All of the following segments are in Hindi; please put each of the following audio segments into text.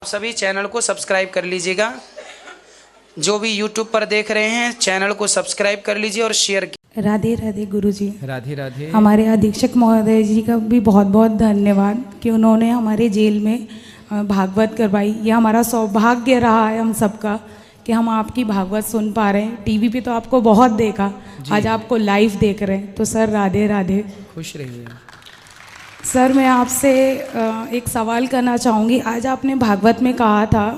सभी चैनल को सब्सक्राइब कर लीजिएगा। जो भी यूट्यूब पर देख रहे हैं चैनल को सब्सक्राइब कर लीजिए और शेयर कीजिए। राधे राधे गुरुजी। राधे राधे। हमारे अधीक्षक महोदय जी का भी बहुत बहुत धन्यवाद कि उन्होंने हमारे जेल में भागवत करवाई। यह हमारा सौभाग्य रहा है हम सबका कि हम आपकी भागवत सुन पा रहे हैं। टीवी पे तो आपको बहुत देखा, आज आपको लाइव देख रहे हैं, तो सर राधे राधे। खुश रहिए। सर मैं आपसे एक सवाल करना चाहूँगी। आज आपने भागवत में कहा था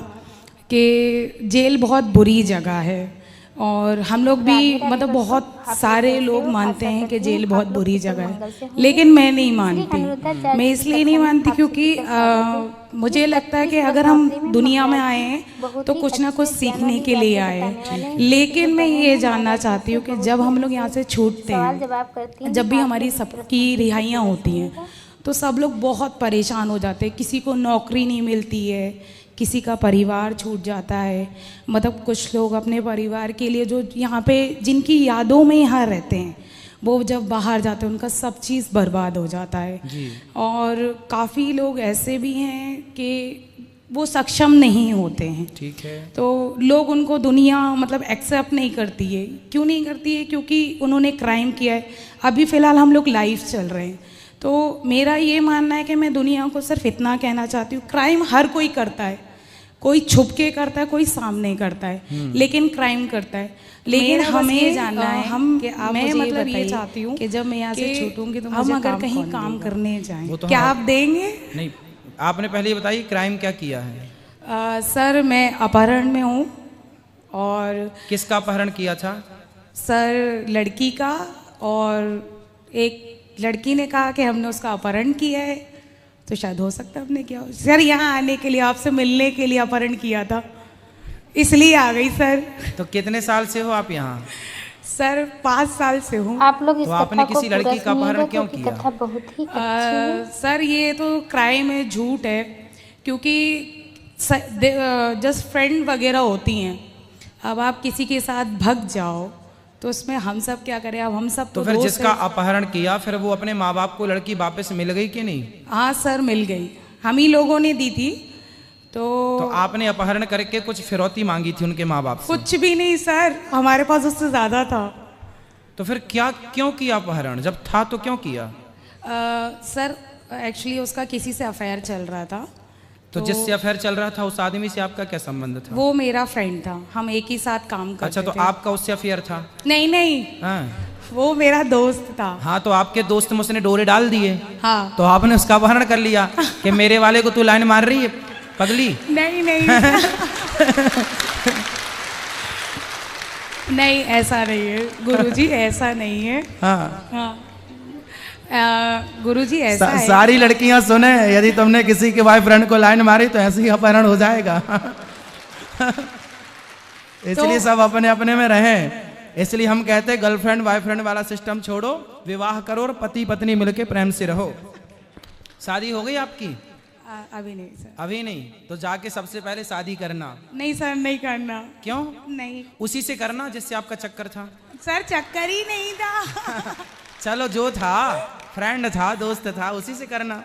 कि जेल बहुत बुरी जगह है और हम लोग भी मतलब बहुत सारे लोग मानते हैं कि जेल बहुत बुरी जगह है, लेकिन मैं नहीं मानती। मैं इसलिए नहीं मानती क्योंकि मुझे लगता है कि अगर हम दुनिया में आए हैं तो कुछ ना कुछ सीखने के लिए आए हैं। लेकिन मैं ये जानना चाहती हूँ कि जब हम लोग यहाँ से छूटते हैं, जब भी हमारी सबकी रिहाइयाँ होती हैं, तो सब लोग बहुत परेशान हो जाते हैं। किसी को नौकरी नहीं मिलती है, किसी का परिवार छूट जाता है। मतलब कुछ लोग अपने परिवार के लिए जो यहाँ पे जिनकी यादों में यहाँ रहते हैं, वो जब बाहर जाते हैं उनका सब चीज़ बर्बाद हो जाता है जी। और काफ़ी लोग ऐसे भी हैं कि वो सक्षम नहीं होते हैं, ठीक है, तो लोग उनको दुनिया मतलब एक्सेप्ट नहीं करती है। क्यों नहीं करती है? क्योंकि उन्होंने क्राइम किया है। अभी फ़िलहाल हम लोग लाइफ चल रहे हैं, तो मेरा ये मानना है कि मैं दुनिया को सिर्फ इतना कहना चाहती हूँ, क्राइम हर कोई करता है, कोई छुप के करता है, कोई सामने करता है, लेकिन क्राइम करता है। लेकिन हमें जानना है मैं मतलब ये चाहती हूँ कि जब मैं यहाँ से छूटूंगी तो हम अगर कहीं काम करने जाएं, क्या आप देंगे? नहीं, आपने पहले ये बताइए क्राइम क्या किया है? सर मैं अपहरण में हूँ। और किसका अपहरण किया था? सर लड़की का, और एक लड़की ने कहा कि हमने उसका अपहरण किया है, तो शायद हो सकता है हमने किया हो। सर यहाँ आने के लिए, आपसे मिलने के लिए अपहरण किया था, इसलिए आ गई सर। तो कितने साल से हो आप यहाँ? सर 5 साल से हूँ। आप लोग इस तो आपने किसी लड़की का अपहरण क्यों किया? कथा बहुत ही सर ये तो क्राइम है, झूठ है, क्योंकि जस्ट फ्रेंड वगैरह होती हैं। अब आप किसी के साथ भग जाओ तो उसमें हम सब क्या करें? अब हम सब तो फिर जिसका अपहरण किया फिर वो अपने माँ बाप को लड़की वापस मिल गई कि नहीं? हाँ सर मिल गई, हम ही लोगों ने दी थी। तो आपने अपहरण करके कुछ फिरौती मांगी थी उनके माँ बाप से? कुछ भी नहीं सर, हमारे पास उससे ज्यादा था। तो फिर क्यों किया अपहरण? जब था तो क्यों किया? सर एक्चुअली उसका किसी से अफेयर चल रहा था। तो जिससे अफेयर चल रहा था उस आदमी से आपका क्या संबंध था? वो मेरा फ्रेंड था, हम एक ही साथ काम करते थे। अच्छा, तो आपका उससे अफेयर था? नहीं हाँ। वो मेरा दोस्त था। हाँ, तो आपके दोस्त में उसने डोरे डाल दिए। हाँ, तो आपने उसका अपहरण कर लिया कि मेरे वाले को तू लाइन मार रही है पगली? नहीं नहीं ऐसा नहीं है गुरुजी, ऐसा नहीं है। हाँ गुरुजी ऐसा है। सारी लड़कियां सुने, यदि तुमने किसी के बॉयफ्रेंड को लाइन मारी तो ऐसे ही अपहरण हो जाएगा। इसलिए सब अपने अपने में रहें। इसलिए हम कहते हैं गर्लफ्रेंड बॉयफ्रेंड वाला सिस्टम छोड़ो, विवाह करो और पति पत्नी मिलके प्रेम से रहो। शादी हो गई आपकी? अभी नहीं सर। अभी नहीं? तो जाके सबसे पहले शादी करना। नहीं सर, नहीं करना। क्यों नहीं? उसी उसी से करना जिससे आपका चक्कर था। सर चक्कर ही नहीं था। चलो जो था, फ्रेंड था, दोस्त था, उसी से करना।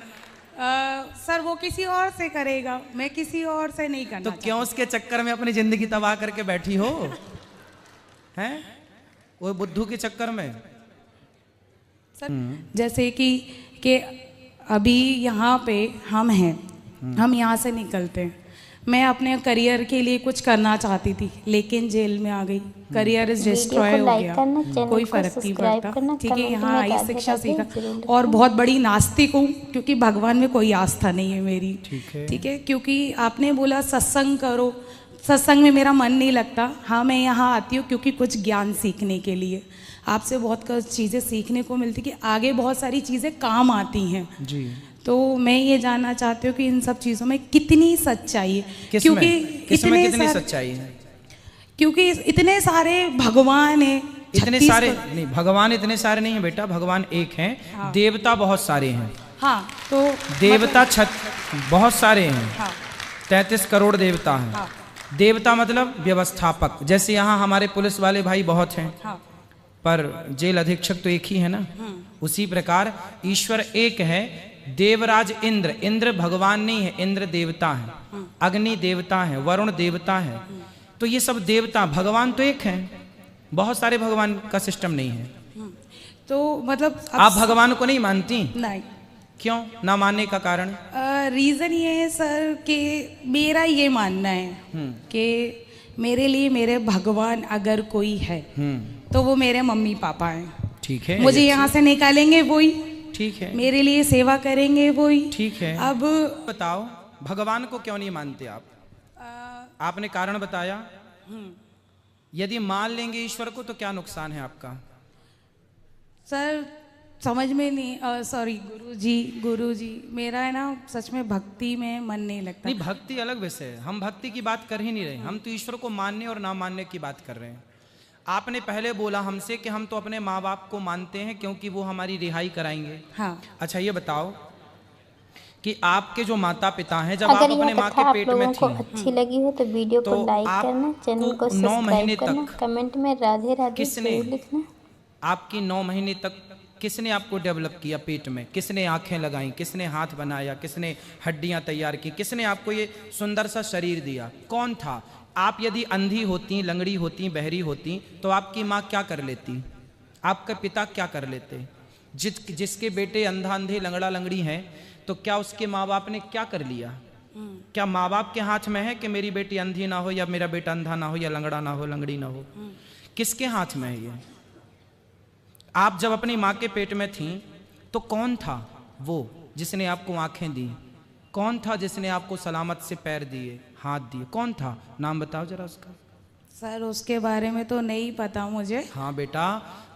सर वो किसी और से करेगा, मैं किसी और से नहीं करना। तो क्यों उसके चक्कर में अपनी जिंदगी तबाह करके बैठी हो? हैं? वो बुद्धू के चक्कर में। सर जैसे कि अभी यहाँ पे हम हैं, हम यहाँ से निकलते हैं। मैं अपने करियर के लिए कुछ करना चाहती थी, लेकिन जेल में आ गई, करियर इज डिस्ट्रॉय हो गया, कोई फर्क नहीं पड़ता। ठीक है, यहाँ आई, शिक्षा सीखा, और बहुत बड़ी नास्तिक हूँ क्योंकि भगवान में कोई आस्था नहीं है मेरी। ठीक है, क्योंकि आपने बोला सत्संग करो, सत्संग में मेरा मन नहीं लगता। हाँ मैं यहाँ आती हूँ क्योंकि कुछ ज्ञान सीखने के लिए, आपसे बहुत चीज़ें सीखने को मिलती कि आगे बहुत सारी चीज़ें काम आती हैं जी। तो मैं ये जानना चाहती हूँ कि इन सब चीज़ों में कितनी सच्चाई है, क्योंकि कितनी सच्चाई है? क्योंकि इतने सारे भगवान हैं। इतने सारे नहीं, भगवान इतने सारे नहीं है बेटा, भगवान एक हैं। हाँ। देवता बहुत सारे हैं। हाँ, तो देवता बहुत सारे हैं। हाँ। 33 करोड़ देवता हैं। हाँ। देवता मतलब व्यवस्थापक। जैसे यहाँ हमारे पुलिस वाले भाई बहुत हैं। हाँ। पर जेल अधीक्षक तो एक ही है ना। उसी प्रकार ईश्वर एक है, देवराज इंद्र, इंद्र भगवान नहीं है, इंद्र देवता है, अग्नि देवता है, वरुण देवता है, तो ये सब देवता, भगवान तो एक है, बहुत सारे भगवान का सिस्टम नहीं है। तो मतलब आप भगवान को नहीं मानती? नहीं। क्यों ना मानने का कारण? रीज़न ये है सर कि मेरा ये मानना है कि मेरे लिए मेरे भगवान अगर कोई है तो वो मेरे मम्मी पापा हैं। ठीक है, मुझे यहाँ से निकालेंगे वही, ठीक है, मेरे लिए सेवा करेंगे वही। ठीक है। अब बताओ भगवान को क्यों नहीं मानते आप? आपने कारण बताया। यदि मान लेंगे ईश्वर को तो क्या नुकसान है आपका? सर समझ में नहीं, सॉरी गुरुजी मेरा है ना सच में भक्ति में मन नहीं लगता। नहीं, भक्ति अलग विषय है, हम भक्ति की बात कर ही नहीं रहे, हम तो ईश्वर को मानने और ना मानने की बात कर रहे हैं। आपने पहले बोला हमसे कि हम तो अपने माँ बाप को मानते हैं क्योंकि वो हमारी रिहाई कराएंगे। हाँ। अच्छा ये बताओ कि आपके जो माता पिता हैं, जब आप अपने माँ के पेट में थी, अच्छी लगी हो तो वीडियो को लाइक करना, चैनल को 9 महीने सब्सक्राइब करना, तक कमेंट में राधे राधे किसने जरूर लिखना। आपकी 9 महीने तक किसने आपको डेवलप किया पेट में? किसने आंखें लगाई? किसने हाथ बनाया? किसने हड्डियां तैयार की? किसने आपको ये सुंदर सा शरीर दिया? कौन था? आप यदि अंधी होती, लंगड़ी होती, बहरी होती तो आपकी माँ क्या कर लेती? आपके पिता क्या कर लेते? जिसके बेटे अंधा अंधे लंगड़ा लंगड़ी हैं तो क्या उसके माँ बाप ने क्या कर लिया? क्या माँ बाप के हाथ में है कि मेरी बेटी अंधी ना हो या मेरा बेटा अंधा ना हो या लंगड़ा ना हो, लंगड़ी ना हो? किसके हाथ में है ये? आप जब अपनी माँ के पेट में थी तो कौन था वो जिसने आपको आंखें दी? कौन था जिसने आपको सलामत से पैर दिए, हाथ दिए? कौन था? नाम बताओ जरा उसका। सर उसके बारे में तो नहीं पता मुझे। हाँ बेटा,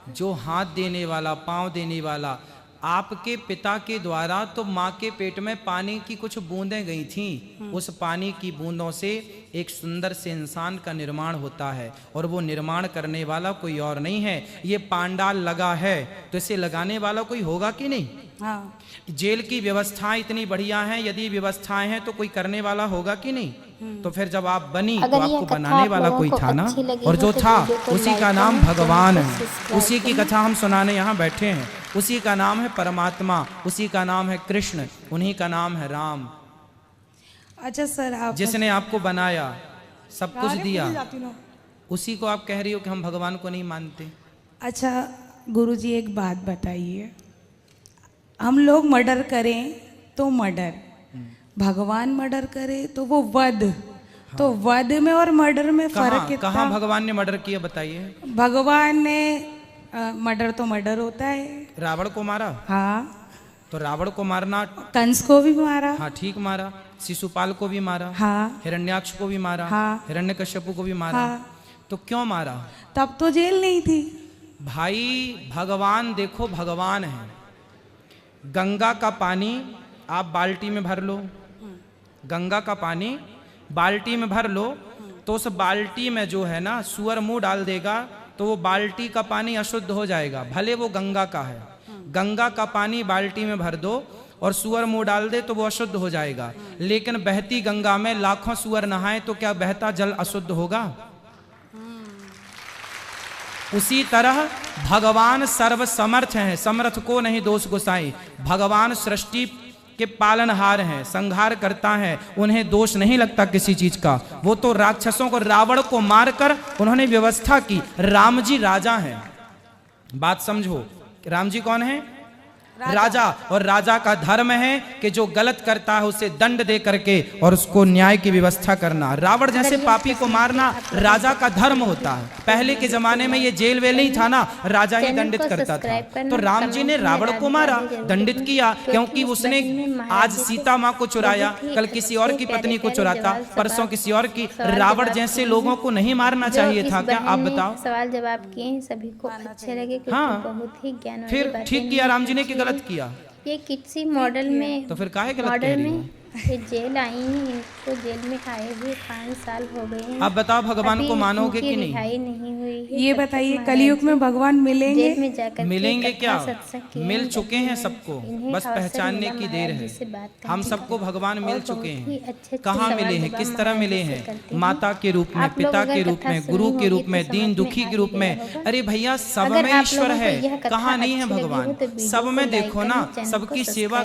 जो हाथ देने वाला, पाँव देने वाला, आपके पिता के द्वारा तो माँ के पेट में पानी की कुछ बूंदें गई थीं। उस पानी की बूंदों से एक सुंदर से इंसान का निर्माण होता है और वो निर्माण करने वाला कोई और नहीं है। ये पांडाल लगा है तो इसे लगाने वाला कोई होगा कि नहीं? हाँ। जेल की व्यवस्थाएं इतनी बढ़िया हैं, यदि व्यवस्थाएं हैं तो कोई करने वाला होगा कि नहीं? तो फिर जब आप बनी तो आपको बनाने वाला कोई था ना, और जो था उसी का नाम भगवान है। उसी की कथा हम सुनाने यहाँ बैठे हैं। उसी का नाम है परमात्मा, उसी का नाम है कृष्ण, उन्हीं का नाम है राम। अच्छा सर, आप जिसने आपको बनाया, सब कुछ दिया, उसी को आप कह रही हो कि हम भगवान को नहीं मानते। अच्छा गुरुजी एक बात बताइए, हम लोग मर्डर करें तो मर्डर, भगवान मर्डर करे तो वो वध। हाँ। तो वध में और मर्डर में फर्क कितना? कहाँ भगवान ने मर्डर किया बताइए? भगवान ने मर्डर तो मर्डर होता है। रावण को मारा? हाँ। तो रावण को मारना, कंस को भी मारा। हाँ ठीक मारा। शिशुपाल को भी मारा। हाँ। हिरण्याक्ष को भी मारा। हाँ। हिरण्यकश्यप को भी मारा। हाँ। तो क्यों मारा? तब तो जेल नहीं थी भाई। भगवान देखो, भगवान है। गंगा का पानी आप बाल्टी में भर लो, गंगा का पानी बाल्टी में भर लो, तो उस बाल्टी में जो है ना सूअर मुंह डाल देगा तो वो बाल्टी का पानी अशुद्ध हो जाएगा, भले वो गंगा का है। गंगा का पानी बाल्टी में भर दो और सूअर मुंह डाल दे तो वो अशुद्ध हो जाएगा। लेकिन बहती गंगा में लाखों सूअर नहाए तो क्या बहता जल अशुद्ध होगा? उसी तरह भगवान सर्व समर्थ हैं, समर्थ को नहीं दोष गोसाई। भगवान सृष्टि के पालनहार हैं, संहार करता है, उन्हें दोष नहीं लगता किसी चीज का। वो तो राक्षसों को, रावण को मारकर उन्होंने व्यवस्था की। राम जी राजा हैं, बात समझो। राम जी कौन है? राजा। और राजा का धर्म है कि जो गलत करता है उसे दंड दे करके और उसको न्याय की व्यवस्था करना। रावण जैसे पापी को मारना राजा का धर्म होता है। पहले के जमाने में ये जेल वेल नहीं था ना, राजा ही दंडित करता था। तो राम जी ने रावण को मारा, दंडित किया, क्योंकि उसने आज सीता माँ को चुराया, कल किसी और की पत्नी को चुराता, परसों किसी और की। रावण जैसे लोगों को नहीं मारना चाहिए था क्या? आप बताओ। सवाल जवाब किए हैं, सभी को अच्छे लगे, हाँ। बहुत ही ज्ञान। फिर ठीक किया राम जी ने कि गलत किया? ये किसी मॉडल में, तो फिर काहे गलत मॉडल में ये जेल आई हैं, इनको जेल में आए हुए 5 साल हो गए हैं। अब बताओ भगवान को मानोगे कि नहीं? नहीं हुई है। ये बताइए कलयुग में भगवान मिलेंगे? जेल में जाकर मिलेंगे क्या? मिल चुके हैं सबको, बस पहचानने की देर है। हम सबको भगवान मिल चुके हैं। कहाँ मिले हैं, किस तरह मिले हैं? माता के रूप में, पिता के रूप में, गुरु के रूप में, दीन दुखी के रूप में। अरे भैया सब में ईश्वर है, कहाँ नहीं है भगवान? सब में देखो ना, सबकी सेवा